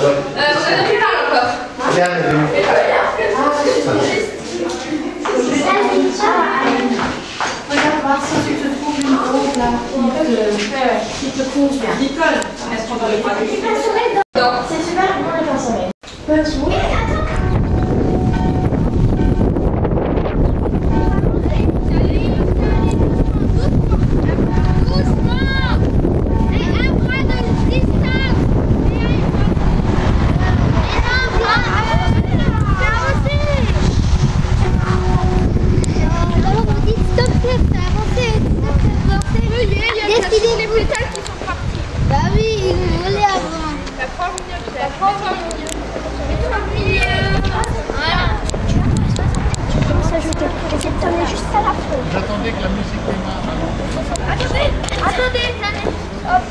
On a plus mal encore. Regarde voir si tu te trouves une robe là qui te convient. Nicole, est-ce qu'on doit le prendre? C'est super, on est consommé. Oui, attends. J'attendais que la musique démarre. Attendez, hop.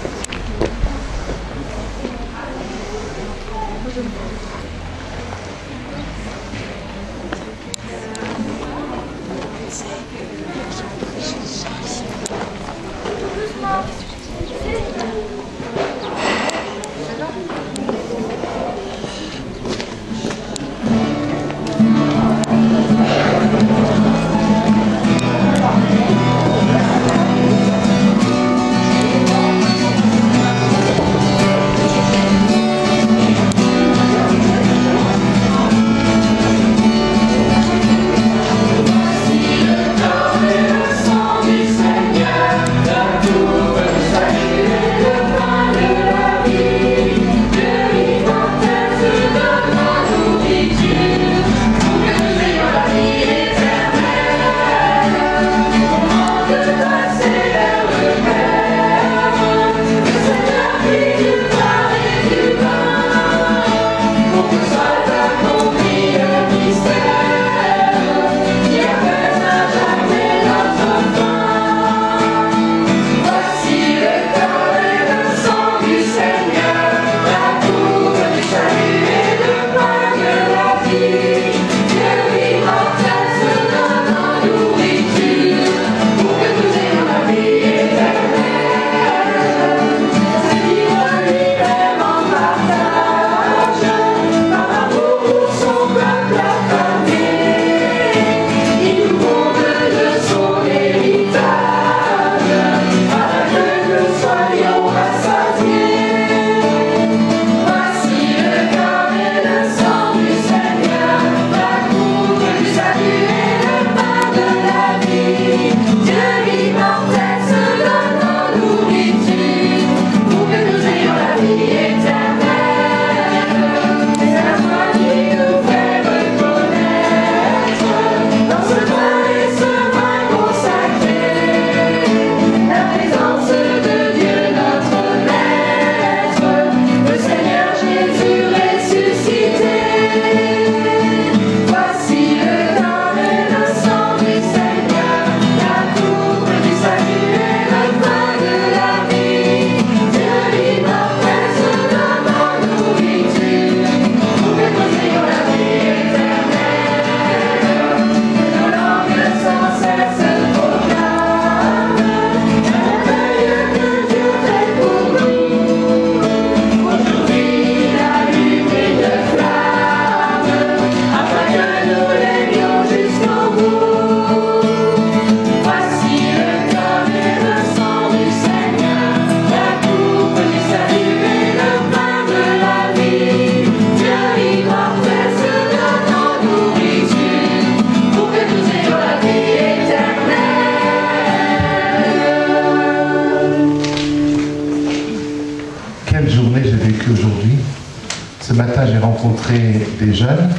Ce matin, j'ai rencontré des jeunes.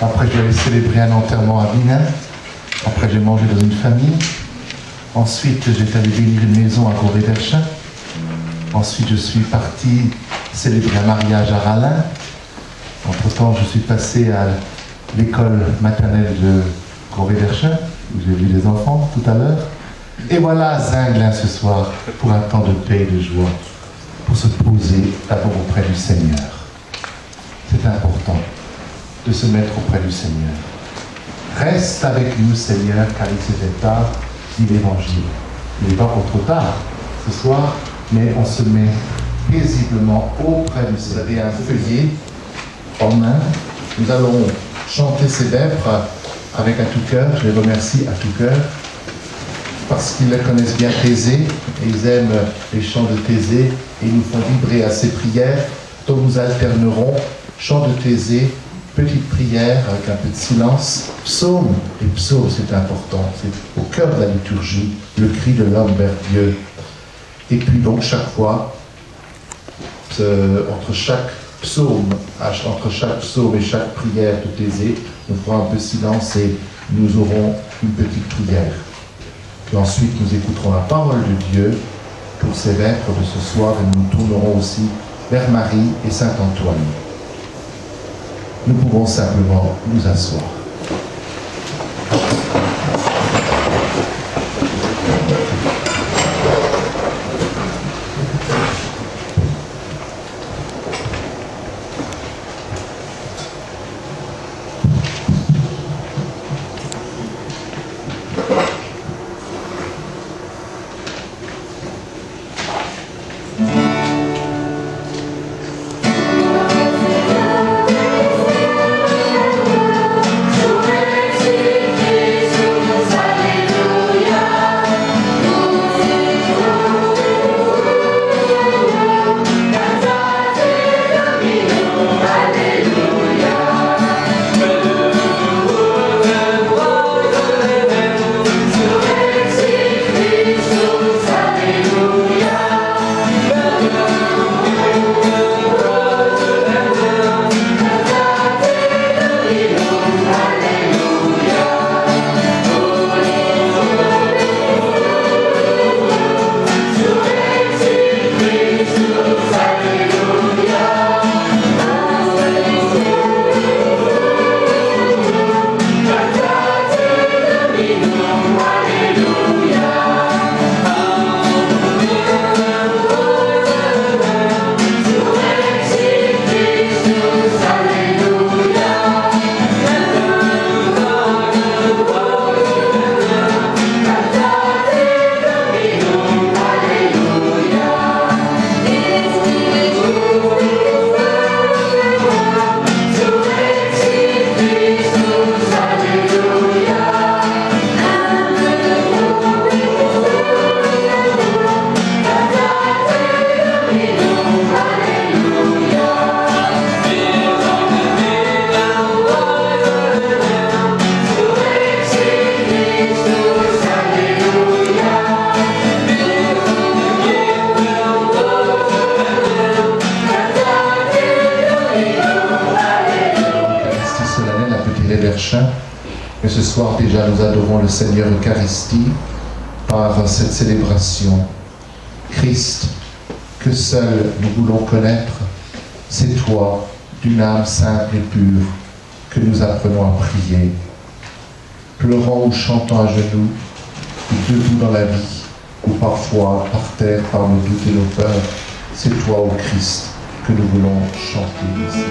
Après, j'allais célébrer un enterrement à Binin. Après, j'ai mangé dans une famille. Ensuite, j'étais allé bénir une maison à Corée-d'Erchin. Ensuite, je suis parti célébrer un mariage à Rallin. Entre-temps, je suis passé à l'école maternelle de Corée-d'Erchin, où j'ai vu les enfants tout à l'heure. Et voilà Zinglin ce soir pour un temps de paix et de joie, pour se poser d'abord auprès du Seigneur. C'est important de se mettre auprès du Seigneur. Reste avec nous, Seigneur, car il s'était tard, dit l'Évangile. Il n'est pas encore trop tard ce soir, mais on se met paisiblement auprès du Seigneur. Vous avez un feuillet en main. Nous allons chanter ces vêpres avec à tout cœur. Je les remercie à tout cœur parce qu'ils connaissent bien Thésée et ils aiment les chants de Thésée et ils nous font vibrer à ces prières. Donc nous alternerons chant de Thésée, petite prière avec un peu de silence, psaume. Et psaume, c'est important, c'est au cœur de la liturgie, le cri de l'homme vers Dieu. Et puis donc chaque fois, entre chaque psaume et chaque prière de Thésée, nous ferons un peu de silence et nous aurons une petite prière. Puis ensuite, nous écouterons la parole de Dieu pour ces vêpres de ce soir et nous tournerons aussi vers Marie et Saint-Antoine. Nous pouvons simplement nous asseoir. Mais ce soir déjà nous adorons le Seigneur Eucharistie par cette célébration. Christ, que seul nous voulons connaître, c'est toi, d'une âme simple et pure, que nous apprenons à prier. Pleurant ou chantant à genoux, ou debout dans la vie, ou parfois par terre par nos doutes et nos peurs, c'est toi, ô Christ, que nous voulons chanter ici.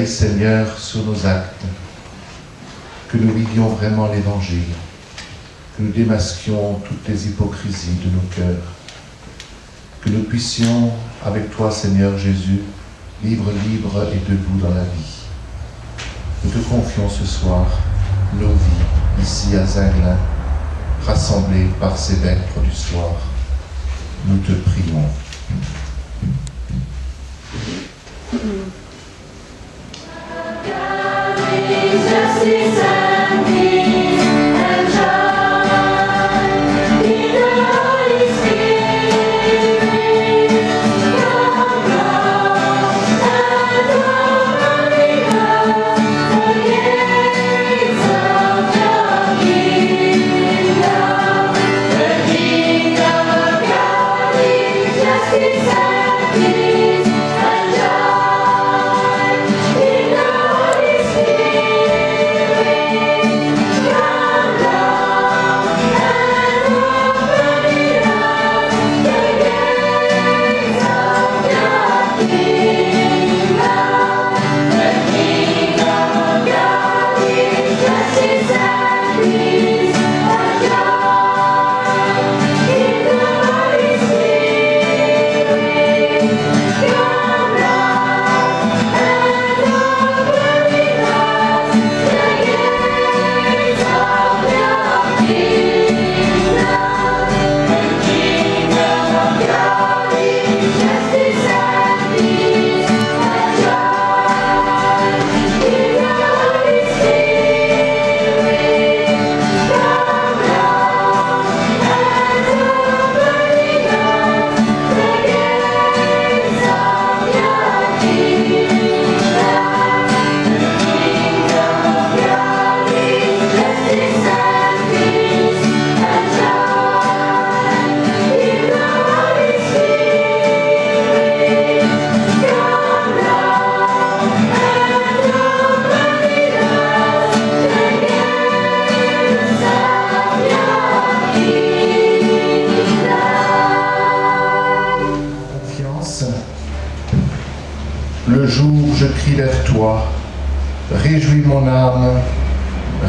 veille, Seigneur, sur nos actes, que nous vivions vraiment l'Évangile, que nous démasquions toutes les hypocrisies de nos cœurs, que nous puissions, avec toi, Seigneur Jésus, vivre libre et debout dans la vie. Nous te confions ce soir nos vies, ici à Zinglin, rassemblées par ces vêpres du soir. Nous te prions. Le jour où je crie vers toi, réjouis mon âme,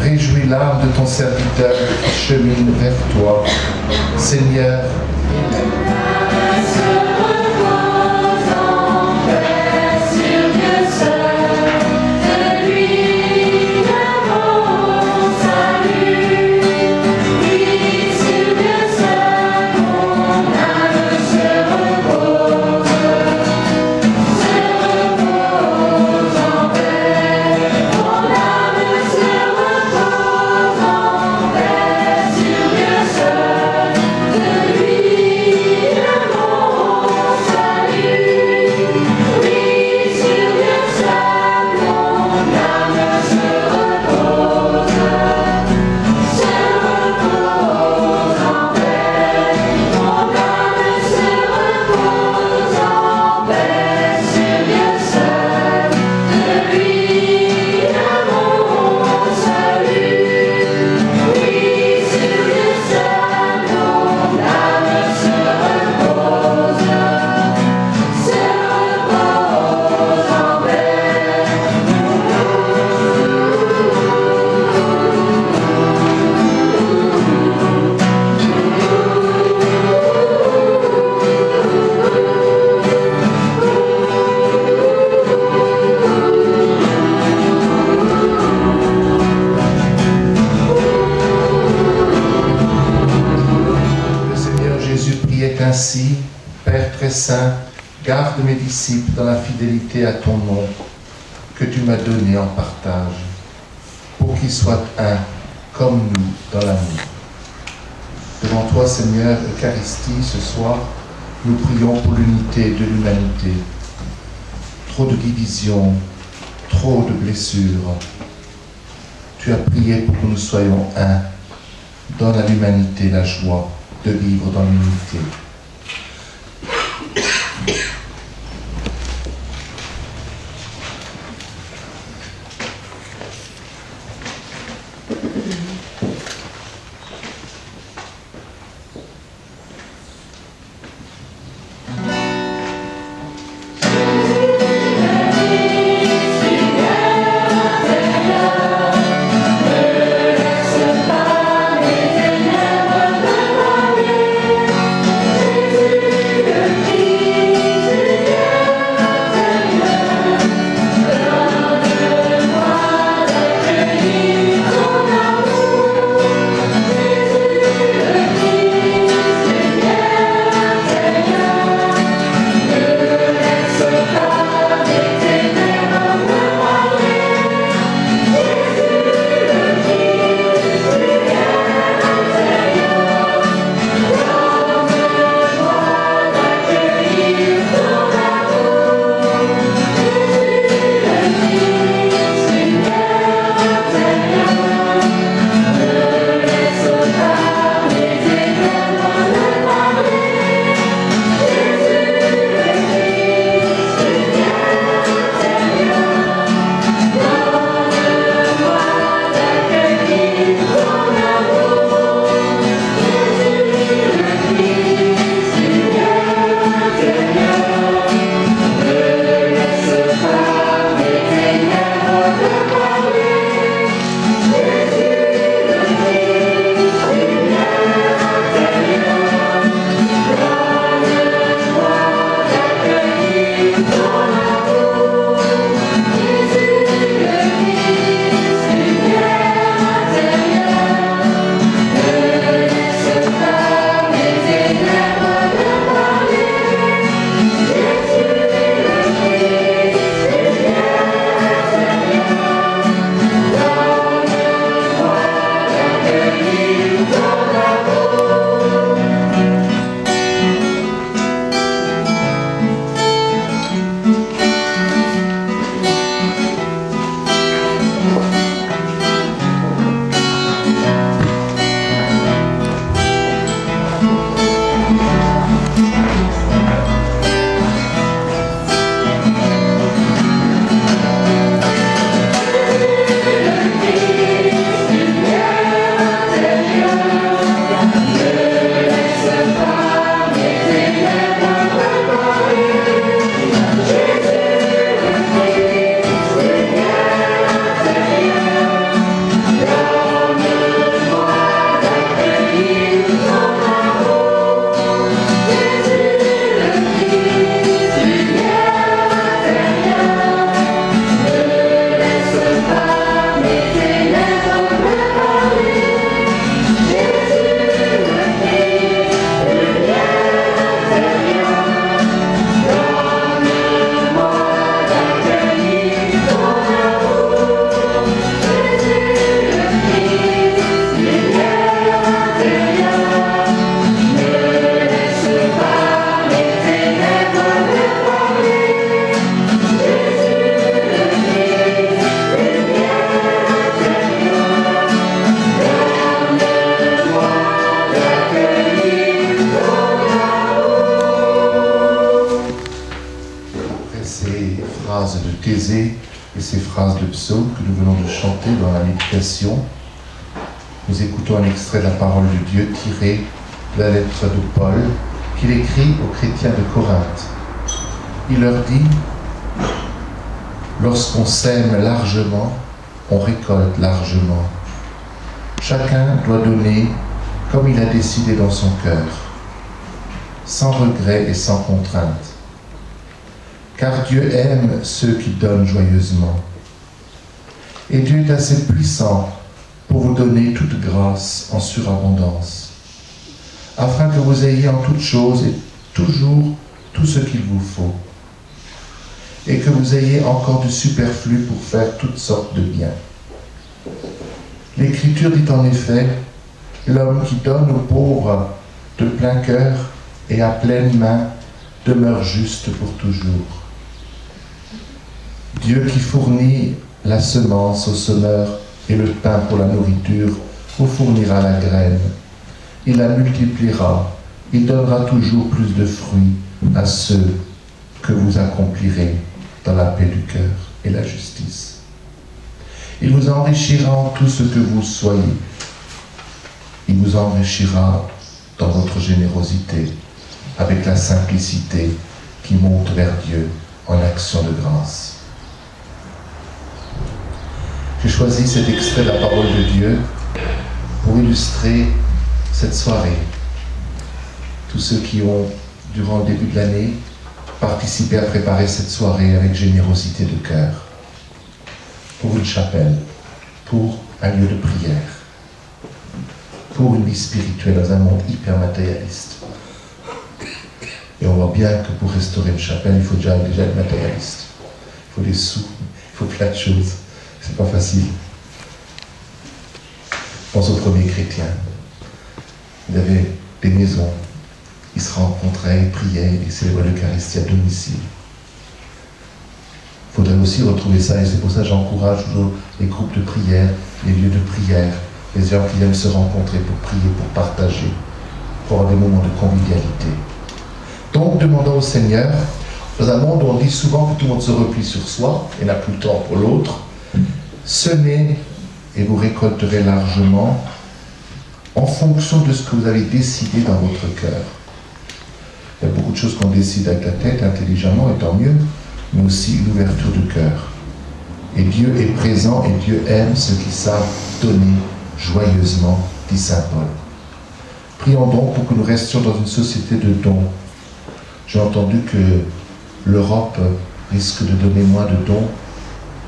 réjouis l'âme de ton serviteur qui chemine vers toi. Seigneur, ainsi, Père très saint, garde mes disciples dans la fidélité à ton nom que tu m'as donné en partage, pour qu'ils soient un, comme nous, dans l'amour. Devant toi, Seigneur, Eucharistie, ce soir, nous prions pour l'unité de l'humanité. Trop de divisions, trop de blessures. Tu as prié pour que nous soyons un, donne à l'humanité la joie de vivre dans l'unité. Yeah. et ces phrases de psaume que nous venons de chanter dans la méditation, nous écoutons un extrait de la parole de Dieu tiré de la lettre de Paul qu'il écrit aux chrétiens de Corinthe. Il leur dit: lorsqu'on sème largement, on récolte largement. Chacun doit donner comme il a décidé dans son cœur, sans regret et sans contrainte. Car Dieu aime ceux qui donnent joyeusement. Et Dieu est assez puissant pour vous donner toute grâce en surabondance, afin que vous ayez en toutes choses et toujours tout ce qu'il vous faut, et que vous ayez encore du superflu pour faire toutes sortes de biens. L'Écriture dit en effet: l'homme qui donne aux pauvres de plein cœur et à pleine main demeure juste pour toujours. Dieu qui fournit la semence au semeur et le pain pour la nourriture vous fournira la graine. Il la multipliera, il donnera toujours plus de fruits à ceux que vous accomplirez dans la paix du cœur et la justice. Il vous enrichira en tout ce que vous soyez. Il vous enrichira dans votre générosité, avec la simplicité qui monte vers Dieu en action de grâce. J'ai choisi cet extrait de la parole de Dieu pour illustrer cette soirée. Tous ceux qui ont, durant le début de l'année, participé à préparer cette soirée avec générosité de cœur, pour une chapelle, pour un lieu de prière, pour une vie spirituelle dans un monde hyper matérialiste. Et on voit bien que pour restaurer une chapelle, il faut déjà être matérialiste. Il faut des sous, il faut plein de choses. C'est pas facile. Je pense aux premiers chrétiens. Ils avaient des maisons. Ils se rencontraient, ils priaient, ils célébraient l'Eucharistie à domicile. Il faudrait aussi retrouver ça, et c'est pour ça que j'encourage toujours les groupes de prière, les lieux de prière, les gens qui viennent se rencontrer pour prier, pour partager, pour avoir des moments de convivialité. Donc, demandons au Seigneur, dans un monde où on dit souvent que tout le monde se replie sur soi et n'a plus le temps pour l'autre, semez et vous récolterez largement en fonction de ce que vous avez décidé dans votre cœur. Il y a beaucoup de choses qu'on décide avec la tête, intelligemment, et tant mieux, mais aussi une ouverture de cœur. Et Dieu est présent et Dieu aime ceux qui savent donner joyeusement, dit saint Paul. Prions donc pour que nous restions dans une société de dons. J'ai entendu que l'Europe risque de donner moins de dons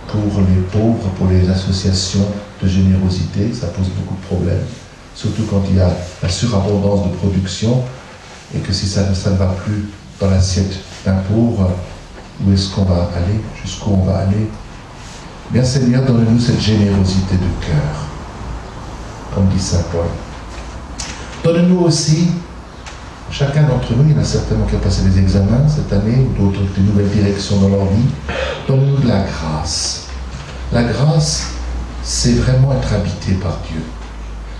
pour les pauvres, pour les associations de générosité. Ça pose beaucoup de problèmes, surtout quand il y a la surabondance de production, et que si ça ne va plus dans l'assiette d'un pauvre, où est-ce qu'on va aller? Jusqu'où on va aller? Bien Seigneur, donne-nous cette générosité de cœur, comme dit saint Paul. Donne-nous aussi, chacun d'entre nous, il y en a certainement qui ont passé des examens cette année, ou d'autres des nouvelles directions dans leur vie, donne-nous de la grâce. La grâce, c'est vraiment être habité par Dieu.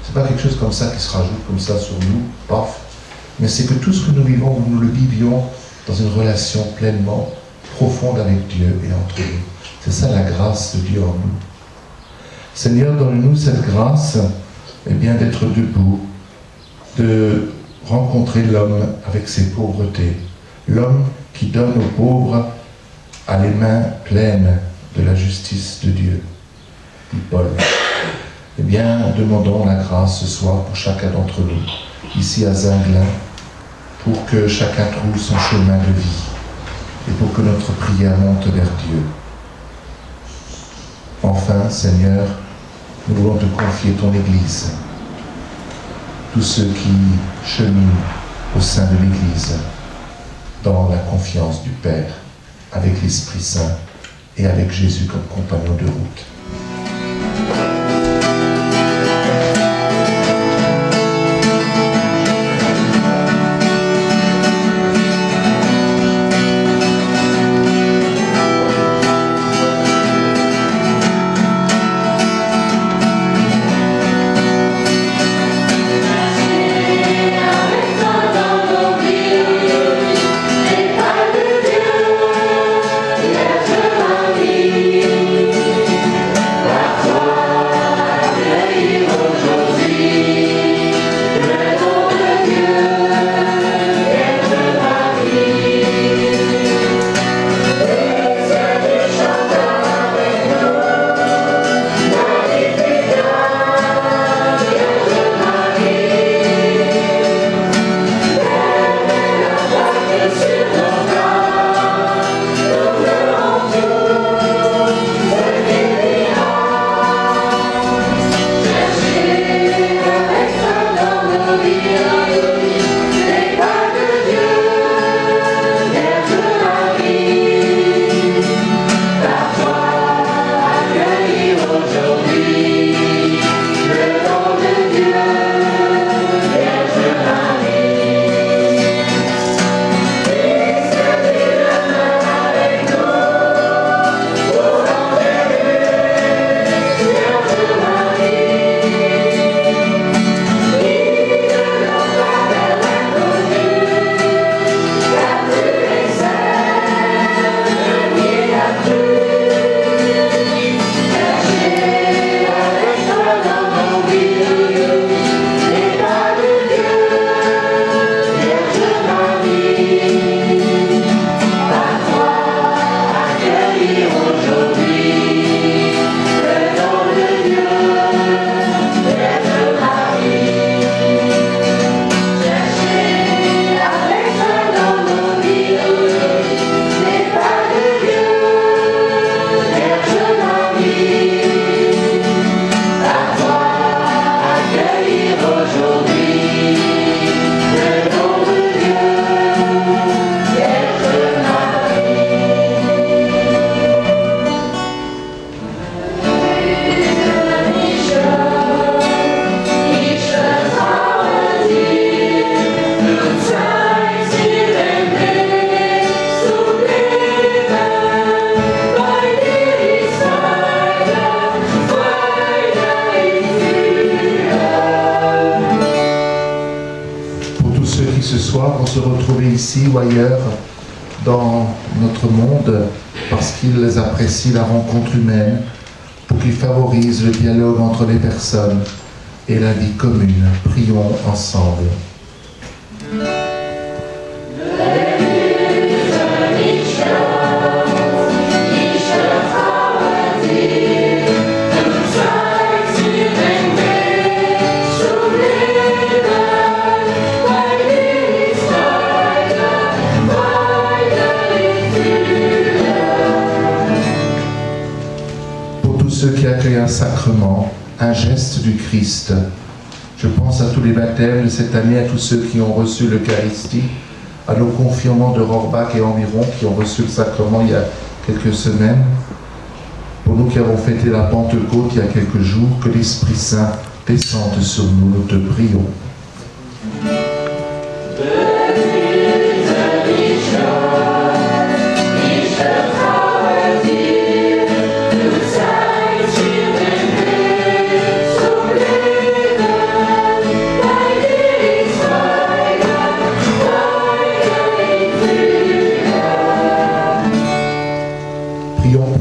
C'est pas quelque chose comme ça qui se rajoute comme ça sur nous, paf, mais c'est que tout ce que nous vivons, nous le vivions dans une relation pleinement profonde avec Dieu et entre nous. C'est ça la grâce de Dieu en nous. Seigneur, donne-nous cette grâce, eh bien, d'être debout, de rencontrer l'homme avec ses pauvretés, l'homme qui donne aux pauvres à les mains pleines de la justice de Dieu, dit Paul. Eh bien, demandons la grâce ce soir pour chacun d'entre nous, ici à Zinglin, pour que chacun trouve son chemin de vie et pour que notre prière monte vers Dieu. Enfin, Seigneur, nous voulons te confier ton Église, tous ceux qui cheminent au sein de l'Église, dans la confiance du Père, avec l'Esprit Saint et avec Jésus comme compagnon de route. Thank you. soir pour se retrouver ici ou ailleurs dans notre monde, parce qu'ils apprécient la rencontre humaine, pour qu'ils favorisent le dialogue entre les personnes et la vie commune. Prions ensemble. Ceux qui accueillent un sacrement, un geste du Christ. Je pense à tous les baptêmes de cette année, à tous ceux qui ont reçu l'Eucharistie, à nos confirmants de Rohrbach et environ qui ont reçu le sacrement il y a quelques semaines. Pour nous qui avons fêté la Pentecôte il y a quelques jours, que l'Esprit Saint descende sur nous, nous te prions.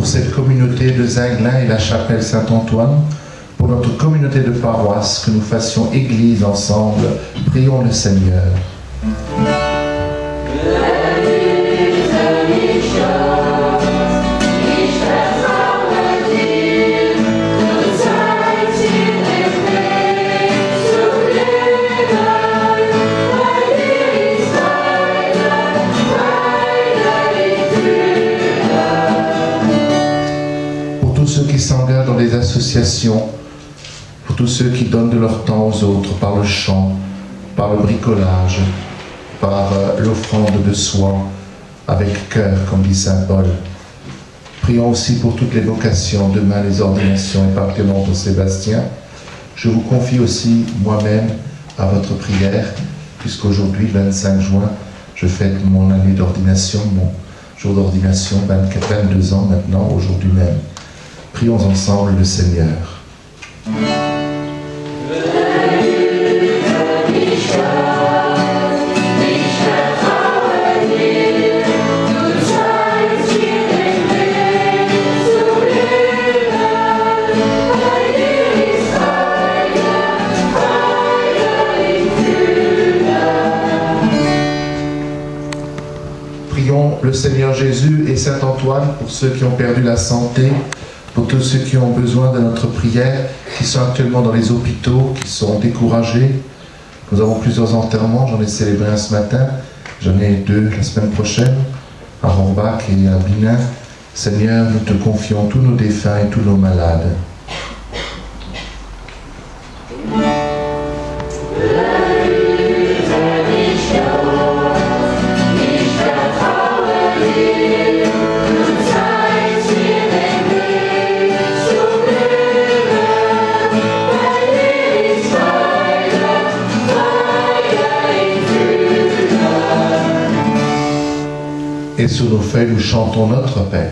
Cette communauté de Zinglin et la chapelle Saint-Antoine, pour notre communauté de paroisse, que nous fassions Église ensemble. Prions le Seigneur. S'engagent dans des associations, pour tous ceux qui donnent de leur temps aux autres par le chant, par le bricolage, par l'offrande de soi, avec cœur, comme dit saint Paul. Prions aussi pour toutes les vocations, demain les ordinations et particulièrement pour Sébastien. Je vous confie aussi moi-même à votre prière, puisqu'aujourd'hui, 25 juin, je fête mon année d'ordination, mon jour d'ordination, 22 ans maintenant, aujourd'hui même. Prions ensemble le Seigneur. Prions le Seigneur Jésus et Saint Antoine pour ceux qui ont perdu la santé, pour tous ceux qui ont besoin de notre prière, qui sont actuellement dans les hôpitaux, qui sont découragés. Nous avons plusieurs enterrements, j'en ai célébré un ce matin, j'en ai 2 la semaine prochaine, à Rohrbach et à Binin. Seigneur, nous te confions tous nos défunts et tous nos malades. Et sur nos feuilles, nous chantons notre Père.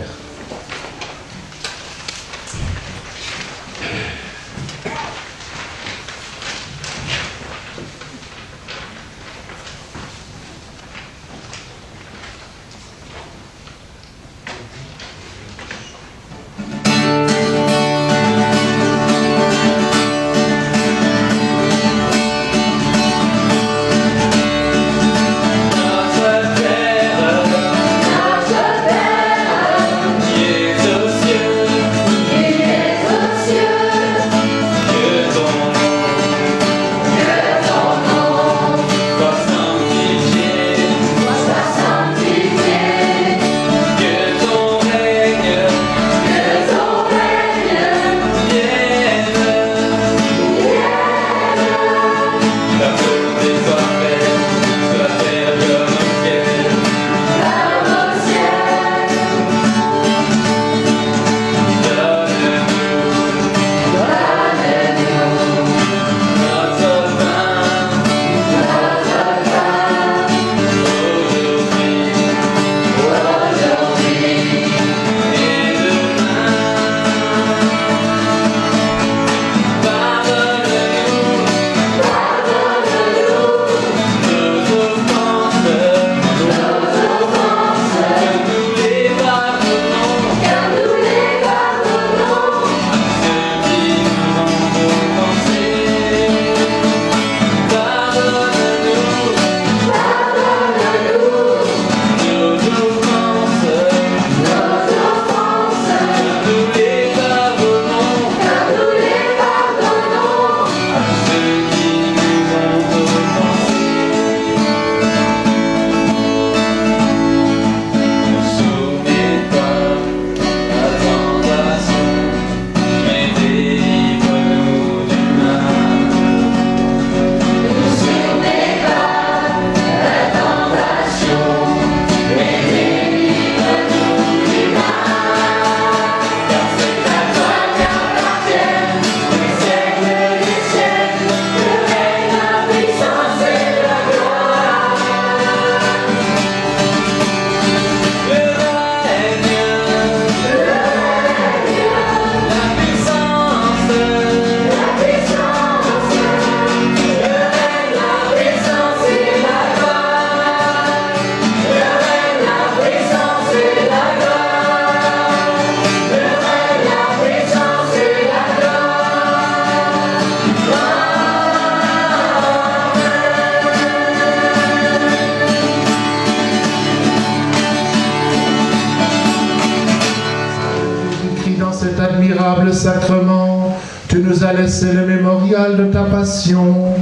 Notre Père, le sacrement, tu nous as laissé le mémorial de ta passion.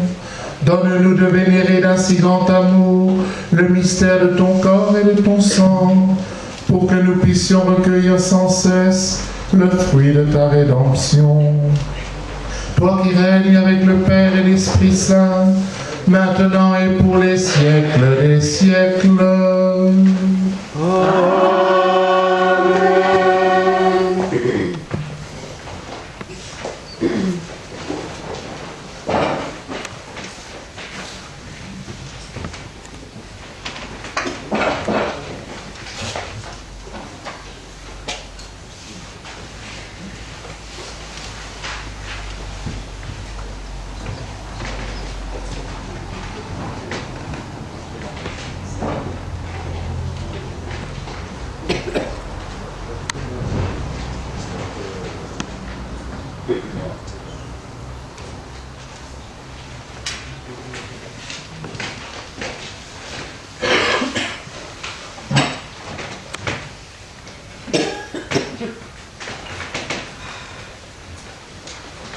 Donne-nous de vénérer d'un si grand amour le mystère de ton corps et de ton sang, pour que nous puissions recueillir sans cesse le fruit de ta rédemption. Toi qui règnes avec le Père et l'Esprit Saint, maintenant et pour les siècles des siècles. Amen.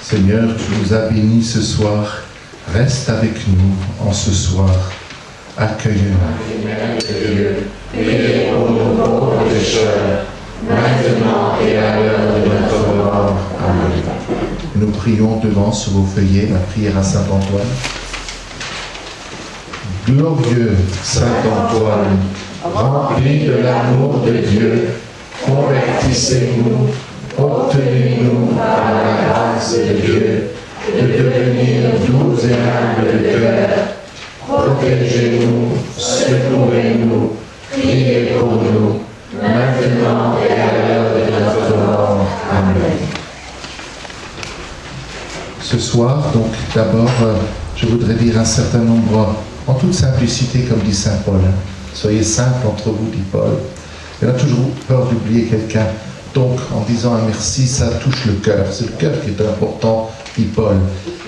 Seigneur, tu nous as bénis ce soir. Reste avec nous en ce soir. Accueille-nous. Priez pour nos pauvres pécheurs, maintenant et à l'heure de notre mort. Amen. Nous prions devant sur vos feuillets la prière à Saint Antoine. Glorieux Saint Antoine, rempli de l'amour de Dieu, convertissez-nous, obtenez-nous par la grâce de Dieu de devenir doux et humbles de cœur. Protégez-nous, secourez-nous, priez pour nous, maintenant et à l'heure de notre mort. Amen. Ce soir, donc, d'abord, je voudrais dire un certain nombre, en toute simplicité, comme dit Saint Paul. Soyez simples entre vous, dit Paul. Il a toujours peur d'oublier quelqu'un. Donc, en disant un merci, ça touche le cœur. C'est le cœur qui est important, dit Paul.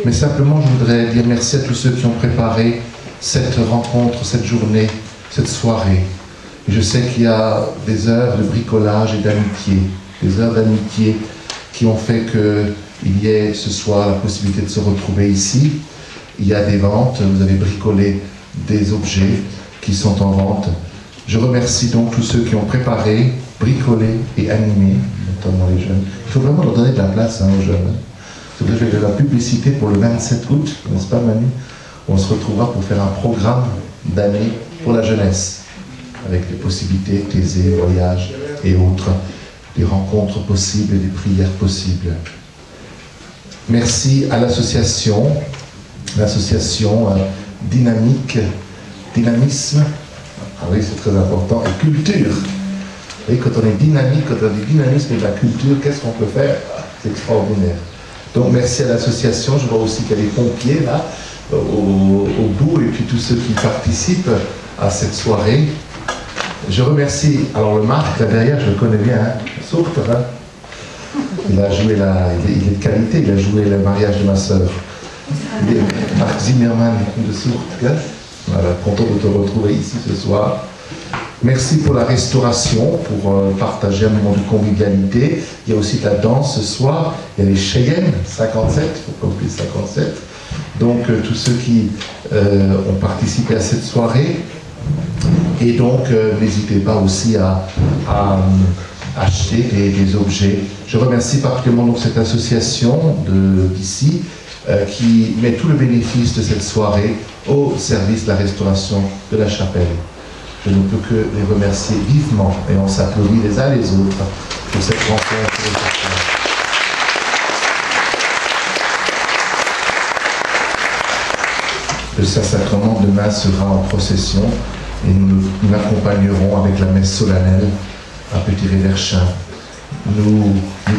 Mais simplement, je voudrais dire merci à tous ceux qui ont préparé cette rencontre, cette journée, cette soirée. Et je sais qu'il y a des heures de bricolage et d'amitié, des heures d'amitié qui ont fait qu'il y ait ce soir la possibilité de se retrouver ici. Il y a des ventes, vous avez bricolé des objets qui sont en vente. Je remercie donc tous ceux qui ont préparé, bricolé et animé, notamment les jeunes. Il faut vraiment leur donner de la place aux jeunes. C'est vrai que je fais de la publicité pour le 27 août, n'est-ce pas Manu? On se retrouvera pour faire un programme d'année pour la jeunesse, avec des possibilités, thésées, voyages et autres, des rencontres possibles et des prières possibles. Merci à l'association Dynamisme, ah oui c'est très important, et culture. Et quand on est dynamique, quand on a du dynamisme et de la culture, qu'est-ce qu'on peut faire? C'est extraordinaire. Donc merci à l'association, je vois aussi qu'il y a des pompiers là, au bout, et puis tous ceux qui participent à cette soirée. Je remercie, alors le Marc là derrière, je le connais bien, Sourtre, hein. Il a joué il est de qualité, il a joué le mariage de ma sœur. Marc Zimmermann de Sourtre, voilà, content de te retrouver ici ce soir. Merci pour la restauration, pour partager un moment de convivialité. Il y a aussi de la danse ce soir, il y a les Cheyennes, 57, il faut pas oublier 57. Donc tous ceux qui ont participé à cette soirée. Et donc n'hésitez pas aussi à acheter des objets. Je remercie particulièrement donc cette association d'ici qui met tout le bénéfice de cette soirée au service de la restauration de la chapelle. Je ne peux que les remercier vivement et on s'applaudit les uns les autres pour cette rencontre. Le Saint-Sacrement demain sera en procession et nous l'accompagnerons avec la messe solennelle à Petit-Réverchin. Nous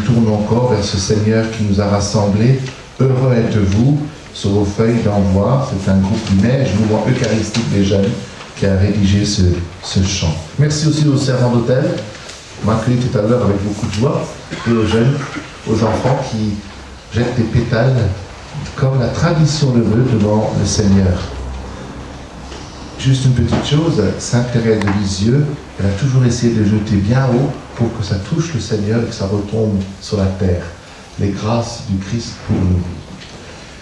tournons encore vers ce Seigneur qui nous a rassemblés. Heureux êtes-vous, sur vos feuilles d'envoi. C'est un groupe du Neige, mouvement eucharistique des jeunes, qui a rédigé ce chant. Merci aussi aux servants d'hôtel, m'accueilli tout à l'heure avec beaucoup de joie, et aux jeunes, aux enfants qui jettent des pétales comme la tradition le veut devant le Seigneur. Juste une petite chose, Sainte Thérèse de Lisieux, elle a toujours essayé de jeter bien haut pour que ça touche le Seigneur et que ça retombe sur la terre. les grâces du Christ pour nous.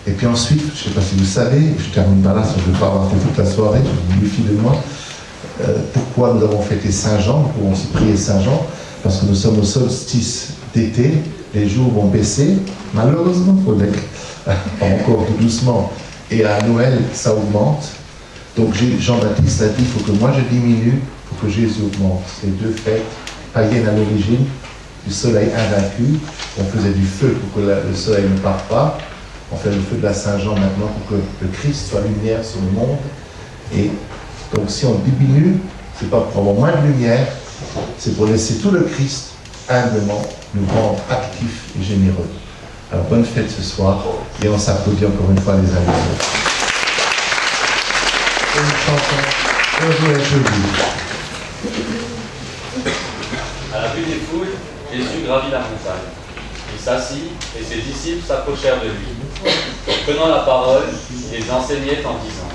Et puis ensuite, je ne sais pas si vous savez, je termine par là, si je ne veux pas avoir fait toute la soirée, je me méfie de moi. Pourquoi nous avons fêté Saint-Jean, nous pouvons aussi prier Saint-Jean, parce que nous sommes au solstice d'été, les jours vont baisser, malheureusement, encore tout doucement, et à Noël, ça augmente. Donc Jean-Baptiste a dit, il faut que moi je diminue, il faut que Jésus augmente. C'est deux fêtes païennes à l'origine, du soleil invaincu, on faisait du feu pour que le soleil ne parte pas, on fait le feu de la Saint-Jean maintenant pour que le Christ soit lumière sur le monde. Et donc si on diminue, c'est pas pour avoir moins de lumière, c'est pour laisser tout le Christ humblement nous rendre actifs et généreux. Alors bonne fête ce soir, et on s'applaudit encore une fois les uns les autres. Une chanson, heureux et joli. À la vue des foules, Jésus gravit la montagne. Il s'assit et ses disciples s'approchèrent de lui. Prenant la parole, il les enseignait en disant: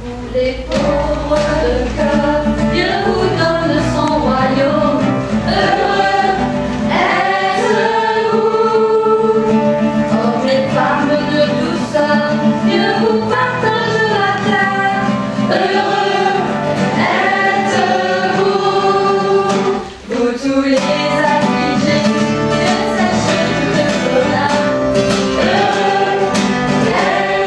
Vous les pauvres de cœur, Dieu vous donne son royaume. Heureux êtes-vous. Hommes et femmes de douceur, Dieu vous partage la terre. Heureux êtes-vous. Vous tous les affligés, Dieu sèche toute vos larmes. Heureux êtes-vous.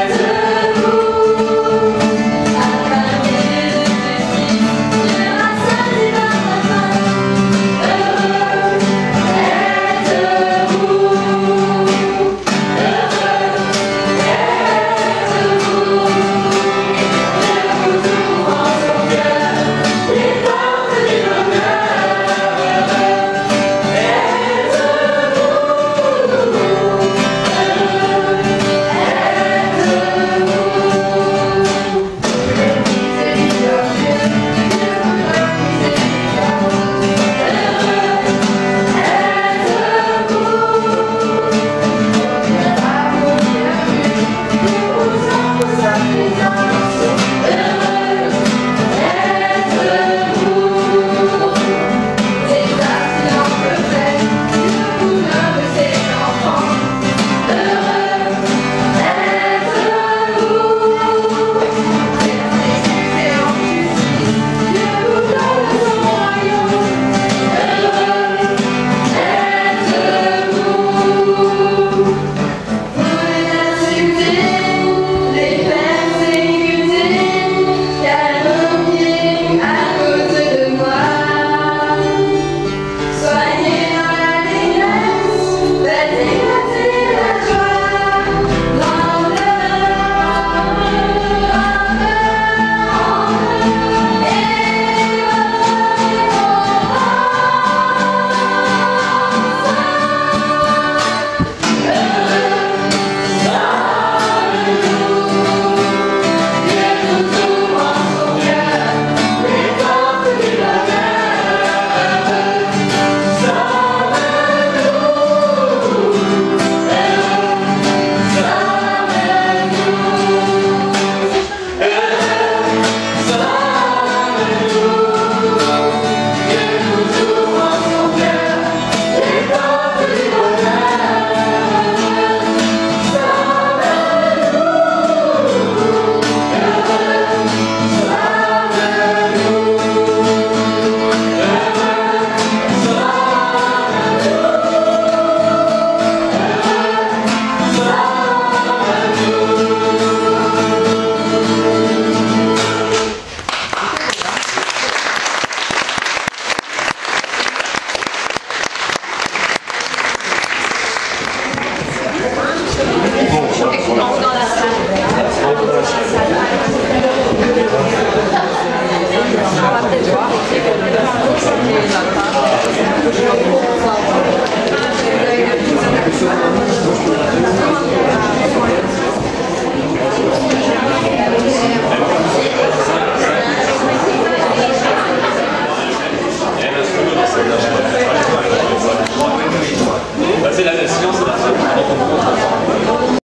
C'est la nation.